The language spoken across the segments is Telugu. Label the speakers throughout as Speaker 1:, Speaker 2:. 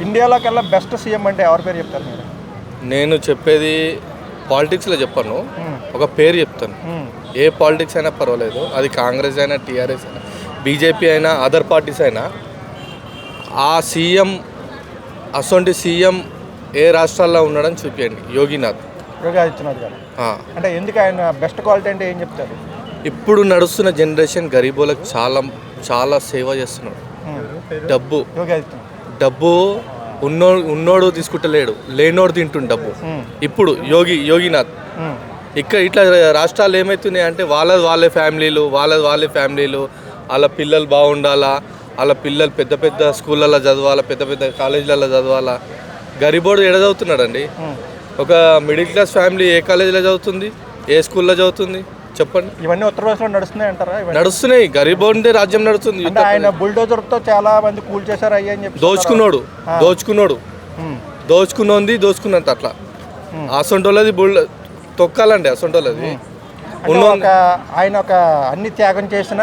Speaker 1: ఇండియాలోకెల్లా బెస్ట్ సీఎం అంటే ఎవరి పేరు చెప్తారు మీరు?
Speaker 2: నేను చెప్పేది పాలిటిక్స్లో చెప్పను, ఒక పేరు చెప్తాను. ఏ పాలిటిక్స్ అయినా పర్వాలేదు, అది కాంగ్రెస్ అయినా, టీఆర్ఎస్ అయినా, బీజేపీ అయినా, అదర్ పార్టీస్ అయినా, ఆ సీఎం అసొంటి సీఎం ఏ రాష్ట్రాల్లో ఉన్నాడని చూపించండి. యోగి
Speaker 1: ఆదిత్యనాథ్ గారు. అంటే ఎందుకు ఆయన బెస్ట్ క్వాలిటీ అంటే ఏం చెప్తారు?
Speaker 2: ఇప్పుడు నడుస్తున్న జనరేషన్ గరీబులకు చాలా చాలా సేవ చేస్తున్నాడు. డబ్బు ఉన్నోడు తీసుకుంటలేడు, లేనోడు తింటుండు డబ్బు. ఇప్పుడు యోగినాథ్ ఇట్లా రాష్ట్రాలు ఏమవుతున్నాయి అంటే వాళ్ళ ఫ్యామిలీలు వాళ్ళ పిల్లలు బాగుండాలా, వాళ్ళ పిల్లలు పెద్ద పెద్ద స్కూళ్ళల్లో చదవాలా, పెద్ద పెద్ద కాలేజీలలో చదవాలా. గరీబోడు ఎడ చదువుతున్నాడండి? ఒక మిడిల్ క్లాస్ ఫ్యామిలీ ఏ కాలేజీలో చదువుతుంది, ఏ స్కూల్లో చదువుతుంది చెప్పండి?
Speaker 1: ఇవన్నీ ఉత్తరప్రదేశ్లో నడుస్తున్నాయి అంటారా?
Speaker 2: నడుస్తున్నాయి. గరీబోండే రాజ్యం నడుస్తుంది.
Speaker 1: ఆయన బుల్డోజర్తో చాలా మంది కూల్ చేశారు అయ్యి అని చెప్పి
Speaker 2: దోచుకున్నది అట్లా. అసొంటోళ్ళది తొక్కాలండి. అసొంటోళ్ళది
Speaker 1: ఆయన ఒక అన్ని త్యాగం చేసిన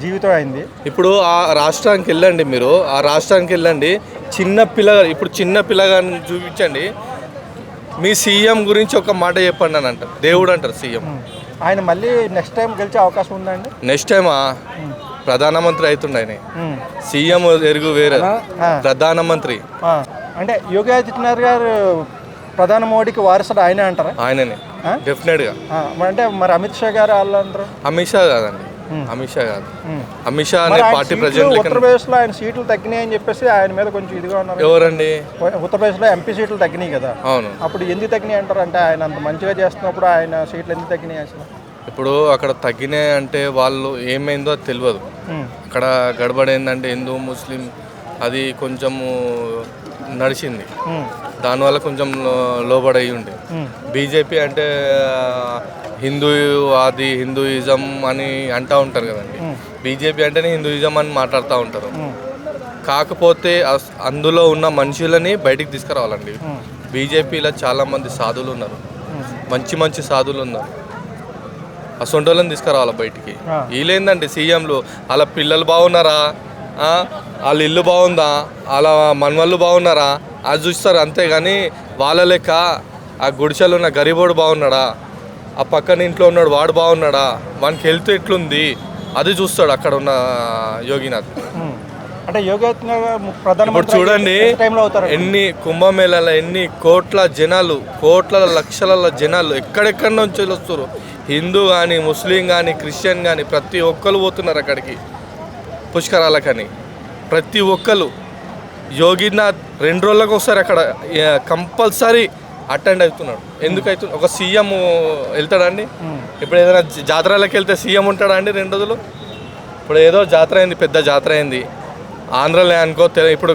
Speaker 1: జీవితం అయింది.
Speaker 2: ఇప్పుడు ఆ రాష్ట్రానికి వెళ్ళండి, మీరు ఆ రాష్ట్రానికి వెళ్ళండి, ఇప్పుడు చిన్న పిల్లగాని చూపించండి, మీ సీఎం గురించి ఒక మాట చెప్పండి అని అంటారు. దేవుడు అంటారు సీఎం.
Speaker 1: ఆయన మళ్ళీ నెక్స్ట్ టైం గెలిచే అవకాశం ఉందండి?
Speaker 2: నెక్స్ట్ టైమా ప్రధానమంత్రి అవుతుండే ఆయన. సీఎం ఎరుగు వేరే, ప్రధానమంత్రి.
Speaker 1: అంటే యోగి ఆదిత్యనాథ్ గారు ప్రధాని మోడీకి వారసుడు ఆయనే అంటారా?
Speaker 2: ఆయననే డెఫినెట్గా.
Speaker 1: అంటే మరి అమిత్ షా గారు వాళ్ళు అంటారు?
Speaker 2: అమిత్ షా కాదండి, అమిత్ షా అనే పార్టీ ప్రెసిడెంట్.
Speaker 1: ఉత్తరప్రదేశ్లో ఆయన సీట్లు తగ్గినాయి అని చెప్పేసి ఆయన మీద కొంచెం ఇదిగా ఉన్నారు.
Speaker 2: ఎవరండి?
Speaker 1: ఉత్తరప్రదేశ్లో ఎంపీ సీట్లు తగ్గినాయి కదా.
Speaker 2: అవును.
Speaker 1: అప్పుడు ఎందుకు తగ్గినాయి అంటారు? అంటే ఆయన అంత మంచిగా చేస్తున్నప్పుడు ఆయన సీట్లు ఎందుకు తగ్గినాయి అసలు?
Speaker 2: ఇప్పుడు అక్కడ తగ్గినాయి అంటే వాళ్ళు ఏమైందో అది తెలియదు. అక్కడ గడబడి ఏంటంటే హిందూ ముస్లిం అది కొంచెము నడిచింది, దానివల్ల కొంచెం లోబడి ఉండే. బీజేపీ అంటే హిందూయిజం అని అంటూ ఉంటారు కదండి. బీజేపీ అంటేనే హిందూయిజం అని మాట్లాడుతూ ఉంటారు. కాకపోతే అందులో ఉన్న మనుషులని బయటికి తీసుకురావాలండి. బీజేపీలో చాలామంది సాధువులు ఉన్నారు, మంచి సాధువులు ఉన్నారు. అసొంటోళ్ళని తీసుకురావాలి బయటికి. వీళ్ళేందండి సీఎంలు, వాళ్ళ పిల్లలు బాగున్నారా, వాళ్ళ ఇల్లు బాగుందా, వాళ్ళ మనవాళ్ళు బాగున్నారా అది చూస్తారు అంతేగాని వాళ్ళ లెక్క ఆ గుడిసెలు ఉన్న గరీబోడు బాగున్నాడా, ఆ పక్కన ఇంట్లో ఉన్నాడు వాడు బాగున్నాడా, వానికి హెల్త్ ఎట్లుంది అది చూస్తాడు అక్కడ ఉన్న యోగినాథ్.
Speaker 1: అంటే యోగి
Speaker 2: ఇప్పుడు చూడండి ఎన్ని కుంభమేళాల ఎన్ని కోట్ల లక్షల జనాలు ఎక్కడెక్కడ నుంచి వస్తారు. హిందూ కానీ ముస్లిం కానీ క్రిస్టియన్ కానీ ప్రతి ఒక్కరు పోతున్నారు అక్కడికి పుష్కరాలకని. ప్రతి ఒక్కరు యోగినాథ్ 2 రోజులకు ఒకసారి అక్కడ కంపల్సరీ అటెండ్ అవుతున్నాడు. ఎందుకు అవుతున్నాడు? ఒక సీఎం వెళ్తాడండి? ఇప్పుడు ఏదైనా జాతరలకు వెళ్తే సీఎం ఉంటాడా అండి 2 రోజులు? ఇప్పుడు ఏదో జాతర అయింది, పెద్ద జాతర అయింది ఆంధ్రాలో అనుకో, ఇప్పుడు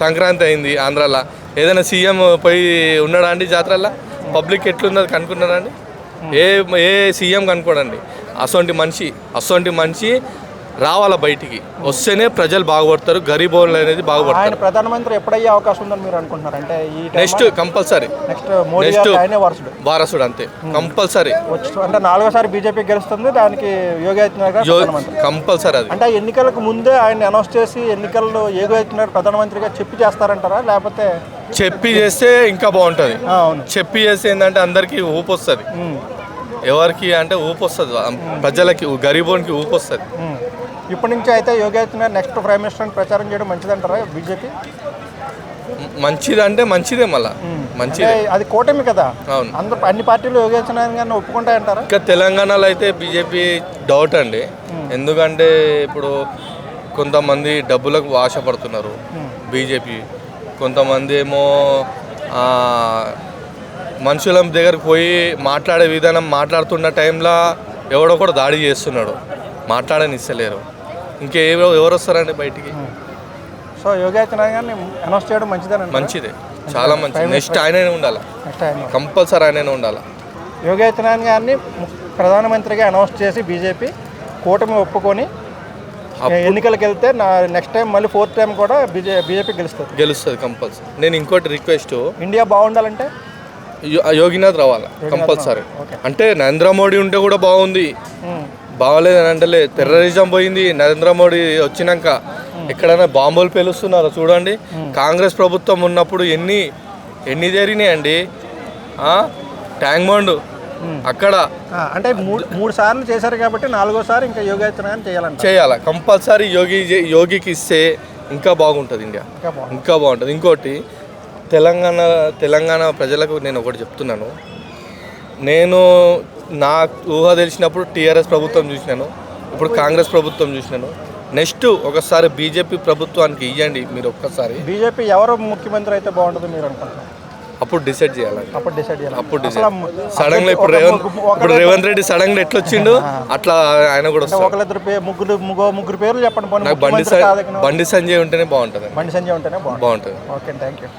Speaker 2: సంక్రాంతి అయింది ఆంధ్రాలో, ఏదైనా సీఎం పోయి ఉన్నాడా అండి జాతరలో? పబ్లిక్ ఎట్లున్నది కనుక్కున్నాడా అండి? ఏ సీఎం కనుక్కోడండి. అసొంటి మనిషి రావాలా బయటికి, వస్తేనే ప్రజలు బాగుపడతారు, గరీబోళ్ళు అనేది బాగుపడతారు.
Speaker 1: ప్రధానమంత్రి ఎప్పుడయ్యే అవకాశం ఉందని మీరు అనుకుంటున్నారు? అంటే
Speaker 2: నెక్స్ట్ కంపల్సరీ వారసుడు అంతే కంపల్సరీ.
Speaker 1: అంటే 4వసారి బీజేపీ గెలుస్తుంది, దానికి యోగి ఆదిత్యనాథ్
Speaker 2: కంపల్సరీ. అది
Speaker 1: అంటే ఎన్నికలకు ముందే ఆయన అనౌన్స్ చేసి ఎన్నికల్లో యోగి ఆదిత్యనాథ్ ప్రధానమంత్రిగా చెప్పి చేస్తారంటారా? లేకపోతే
Speaker 2: చెప్పి చేస్తే ఇంకా బాగుంటుంది. చెప్పి చేస్తే ఏంటంటే అందరికీ ఊపు వస్తుంది. ఎవరికి అంటే ఊపు వస్తుంది, ప్రజలకి గరీబోనికి ఊపు వస్తుంది.
Speaker 1: ఇప్పటి నుంచి అయితే Yogi Adityanath next prime minister అని ప్రచారం చేయడం మంచిదంటారా బీజేపీ?
Speaker 2: మంచిది మంచిదే, మళ్ళీ మంచిదే.
Speaker 1: అది కూటమి కదా.
Speaker 2: అవును.
Speaker 1: అన్ని పార్టీలు యోగి ఆదిత్యనాథ్ గారిని ఒప్పుకుంటాయంటారా?
Speaker 2: ఇంకా తెలంగాణలో అయితే బీజేపీ డౌట్ అండి. ఎందుకంటే ఇప్పుడు కొంతమంది డబ్బులకు ఆశపడుతున్నారు బీజేపీ, కొంతమంది ఏమో మనుషుల దగ్గరకు పోయి మాట్లాడే విధానం మాట్లాడుతున్న టైంలో ఎవడో కూడా దాడి చేస్తున్నాడు, మాట్లాడనిస్తలేరు. ఎవరు వస్తారండి బయటికి?
Speaker 1: సో యోగి ఆదిత్యనాథ్ గారిని అనౌన్స్ చేయడం
Speaker 2: మంచిదే, చాలా మంచిది. నెక్స్ట్ ఆయననే ఉండాలి, కంపల్సరీ ఆయననే ఉండాలి.
Speaker 1: యోగి ఆదిత్యనాథ్ గారిని ప్రధానమంత్రిగా అనౌన్స్ చేసి బీజేపీ కూటమి ఒప్పుకొని ఎన్నికలకు వెళ్తే నెక్స్ట్ టైం మళ్ళీ 4th టైం కూడా బీజేపీ గెలుస్తుంది
Speaker 2: కంపల్సరీ. నేను ఇంకోటి రిక్వెస్ట్,
Speaker 1: ఇండియా బాగుండాలంటే
Speaker 2: యోగినాథ్ రావాలి కంపల్సరీ. అంటే నరేంద్ర మోడీ ఉంటే కూడా బాగుంది, బాగోలేదని అంటలే. టెర్రరిజం పోయింది నరేంద్ర మోడీ వచ్చినాక, ఎక్కడైనా బాంబులు పేలుస్తున్నారో చూడండి. కాంగ్రెస్ ప్రభుత్వం ఉన్నప్పుడు ఎన్ని జరిగినాయండి. ట్యాంక్ బండ్ అక్కడ
Speaker 1: అంటే మూడు సార్లు చేశారు కాబట్టి నాలుగోసారి ఇంకా యోగి ఆదిత్యనాథ్
Speaker 2: చేయాలి కంపల్సరీ. యోగికి ఇస్తే ఇంకా బాగుంటుంది ఇండియా, ఇంకా బాగుంటుంది. ఇంకోటి తెలంగాణ ప్రజలకు నేను ఒకటి చెప్తున్నాను. నేను నా ఊహ తెలిసినప్పుడు టీఆర్ఎస్ ప్రభుత్వం చూసినాను, ఇప్పుడు కాంగ్రెస్ ప్రభుత్వం చూసినాను. నెక్స్ట్ ఒకసారి బీజేపీ ప్రభుత్వానికి ఇవ్వండి మీరు ఒక్కసారి.
Speaker 1: బీజేపీ ఎవరు ముఖ్యమంత్రి అయితే బాగుంటుంది మీరు అనుకుంటున్నారు?
Speaker 2: అప్పుడు డిసైడ్ చేయాలి.
Speaker 1: అప్పుడు
Speaker 2: సడన్ గా ఇప్పుడు రేవంత్ రెడ్డి సడన్ గా ఎట్లా వచ్చిండు అట్లా ఆయన కూడా
Speaker 1: ఒకళ్ళిద్దరు ముగ్గురు పేర్లు చెప్పండి.
Speaker 2: బండి సంజయ్ ఉంటేనే బాగుంటుంది.
Speaker 1: బండి సంజయ్ ఉంటేనే బాగుంటుంది.
Speaker 2: బాగుంటుంది.
Speaker 1: Okay, thank you.